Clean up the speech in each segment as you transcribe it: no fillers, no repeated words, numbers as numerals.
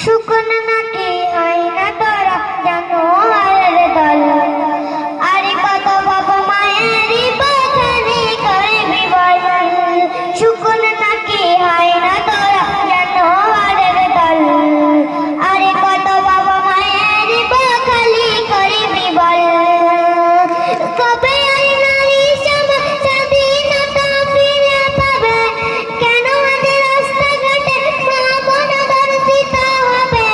শুকনো নাকি হয় না তোরা জানোয়ারের দল। আরে কত বাবা মায়েরই বাগানে করবি বল। শুকনো নাকি হয় না তোরা জানোয়ারের দল। আরে কত বাবা মায়েরই বাগালি করবি বল। কবে আর নারী সমাজ স্বাধীনতা ফিরে পাবে? কেন আজ রাস্তাঘাটে মা বোন ধর্ষিত হবে?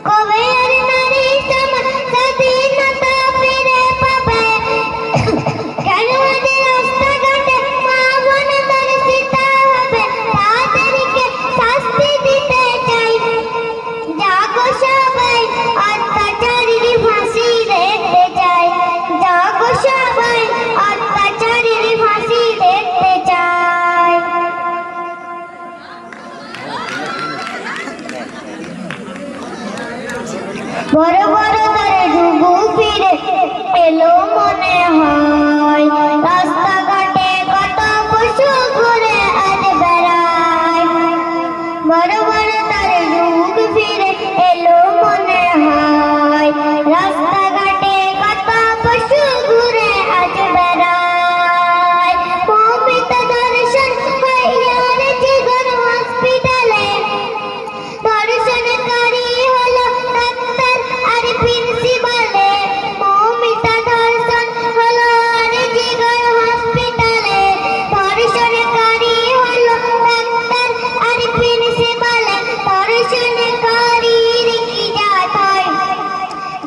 কবে আর নারী সমাজ স্বাধীনতা ফিরে পাবে? কেন আজ রাস্তাঘাটে মা বোন ধর্ষিত হবে? তাদেরকে শাস্তি দিতে চাই। জাগো সবাই, অত্যাচারীর ফাঁসি দেখতে চাই। জাগো সবাই, অত্যাচারীর ফাঁসি দেখতে চাই। বড় বড় করে ডুবু ফিরে এলো মনে হয়। রাস্তাঘাটে কত পশু ঘুরে আজ বেড়ায়। বড় বড় তারে যুগ ফিরে এলো মনে হয়। রাস্তাঘাটে কত পশু ঘুরে আজ বেড়ায়। মমিতা দর্শন হইয়ার জীবন হসপিটালে। ধর্ষণকারী হলো ডাক্তার আর প্রিন্সিপালে। মমিতা ধর্ষণ হলো আর জীবন হসপিটালে। ধর্ষণকারী হলো ডাক্তার আর প্রিন্সিপালে। ধর্ষণকারীর কি জাত হয়?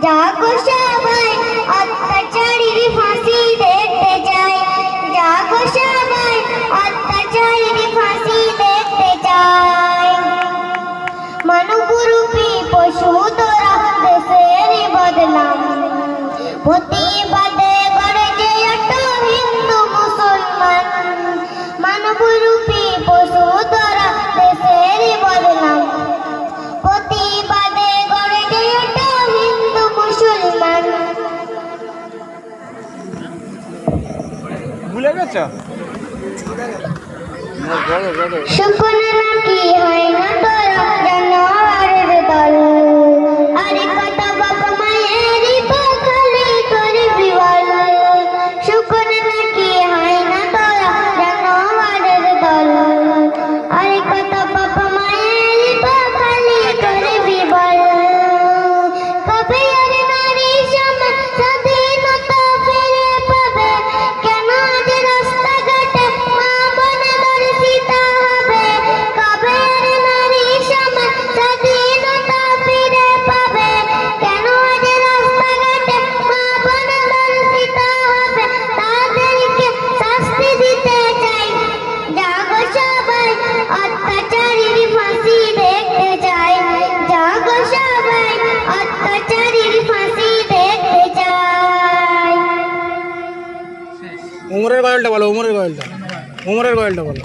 জাগো সবাই, অত্যাচারীর ফাঁসি দেখতে চাই। জাগো সবাই, অত্যাচারীর ফাঁসি দেখতে চাই। মানবরূপী পশু তোরা দেশের বদনাম। প্রতিবাদে গর্জে ওঠো হিন্দু মুসলমান। মানবরূপী পশু তোরা দেশের বদনাম। প্রতিবাদে গর্জে ওঠো হিন্দু মুসলমান। ভুলে গেছো? শুকনো নাকি হয় না তোরা জানোয়ারের দল। আরে কত বাবা মায়েরই বাগানে করবি বল। শুকনো নাকি হয় না তোরা জানোয়ারের দল। আরে কত বাবা মায়েরই বাগানে করবি বল। কবে আর নারী সমাজ স্বাধীনতা ফিরে পাবে? কেন আজ রাস্তাঘাটে মা বোন ধর্ষিত হবে? কবে আর নারী সমাজ স্বাধীনতা ফিরে পাবে? কেন আজ রাস্তাঘাটে মা বোন ধর্ষিত হবে? তাদেরকে শাস্তি দিতে চাই। জাগো সবাই, অত্যাচারীর ফাঁসি দেখতে চাই। জাগো সবাই, অত্যাচারীর ফাঁসি দেখতে চাই। উমরের গয়েলটা বলো, উমরের গয়েলটা বলো।